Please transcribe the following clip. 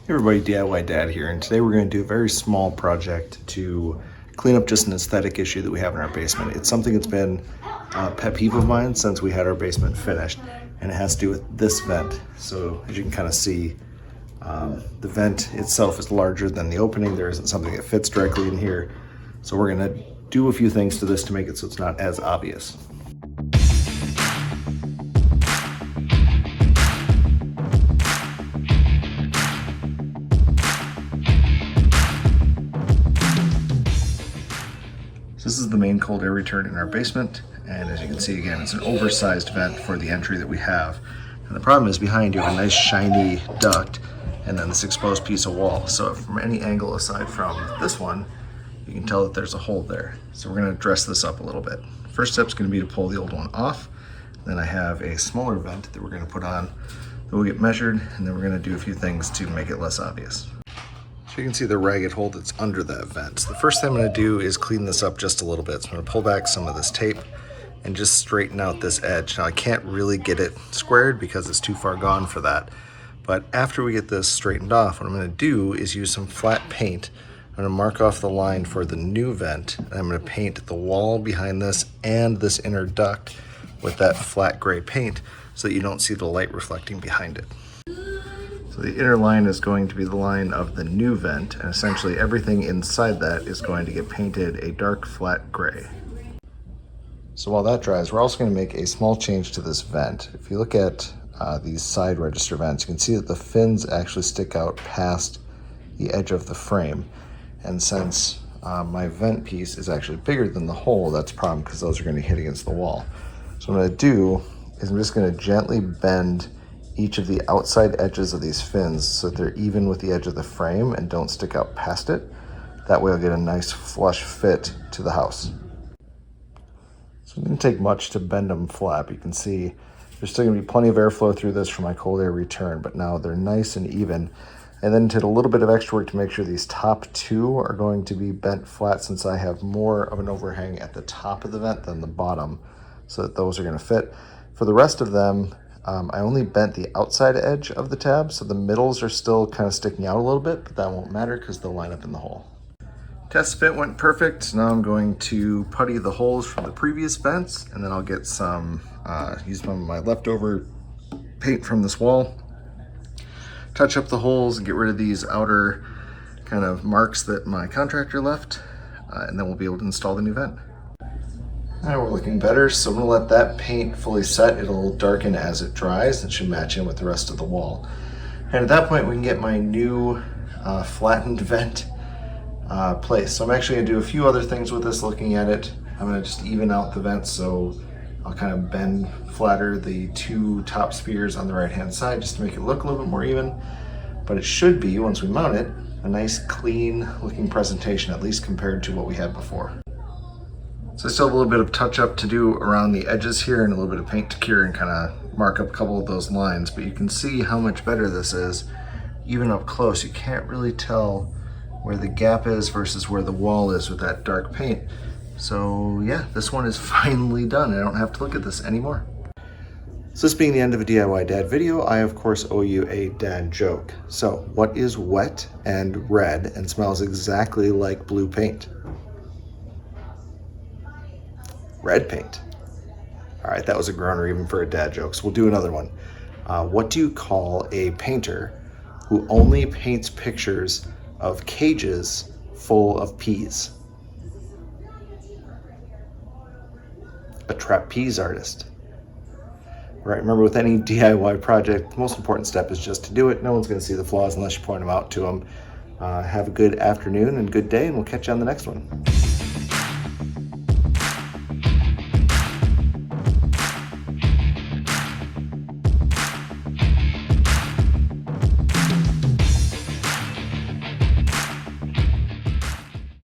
Hey everybody, DIY Dad here, and today we're going to do a very small project to clean up just an aesthetic issue that we have in our basement. It's something that's been a pet peeve of mine since we had our basement finished, and it has to do with this vent. So as you can kind of see, the vent itself is larger than the opening. There isn't something that fits directly in here. So we're going to do a few things to this to make it so it's not as obvious. This is the main cold air return in our basement, and as you can see again, it's an oversized vent for the entry that we have. And the problem is behind you have a nice shiny duct and then this exposed piece of wall. So from any angle aside from this one, you can tell that there's a hole there. So we're going to dress this up a little bit. First step is going to be to pull the old one off. Then I have a smaller vent that we're going to put on that will get measured, and then we're going to do a few things to make it less obvious. So you can see the ragged hole that's under that vent. So the first thing I'm going to do is clean this up just a little bit. So I'm going to pull back some of this tape and just straighten out this edge. Now I can't really get it squared because it's too far gone for that. But after we get this straightened off, what I'm going to do is use some flat paint. I'm going to mark off the line for the new vent, and I'm going to paint the wall behind this and this inner duct with that flat gray paint so that you don't see the light reflecting behind it. So the inner line is going to be the line of the new vent, and essentially everything inside that is going to get painted a dark flat gray. So while that dries, we're also going to make a small change to this vent. If you look at these side register vents, you can see that the fins actually stick out past the edge of the frame. And since my vent piece is actually bigger than the hole, that's a problem because those are going to hit against the wall. So what I'm going to do is I'm just going to gently bend each of the outside edges of these fins so that they're even with the edge of the frame and don't stick out past it. That way I'll get a nice flush fit to the house. So it didn't take much to bend them flat. You can see there's still going to be plenty of airflow through this for my cold air return, but now they're nice and even. And then did a little bit of extra work to make sure these top two are going to be bent flat, since I have more of an overhang at the top of the vent than the bottom, so that those are going to fit. For the rest of them, I only bent the outside edge of the tab, so the middles are still kind of sticking out a little bit, but that won't matter because they'll line up in the hole. Test fit went perfect. Now I'm going to putty the holes from the previous vents, and then I'll get some, use some of my leftover paint from this wall, touch up the holes and get rid of these outer kind of marks that my contractor left, and then we'll be able to install the new vent. Now we're looking better, so I'm going to let that paint fully set. It'll darken as it dries and should match in with the rest of the wall. And at that point we can get my new flattened vent placed. So I'm actually going to do a few other things with this looking at it. I'm going to just even out the vents, so I'll kind of bend flatter the two top spears on the right hand side just to make it look a little bit more even. But it should be, once we mount it, a nice clean looking presentation, at least compared to what we had before. So I still have a little bit of touch up to do around the edges here and a little bit of paint to cure and kind of mark up a couple of those lines, but you can see how much better this is. Even up close, you can't really tell where the gap is versus where the wall is with that dark paint. So yeah, this one is finally done. I don't have to look at this anymore. So this being the end of a DIY Dad video, I of course owe you a dad joke. So what is wet and red and smells exactly like blue paint? Red paint. All right, that was a groaner even for a dad joke, so we'll do another one. What do you call a painter who only paints pictures of cages full of peas? A trapeze artist. Right, remember with any DIY project, the most important step is just to do it. No one's going to see the flaws unless you point them out to them. Have a good afternoon and good day, and we'll catch you on the next one.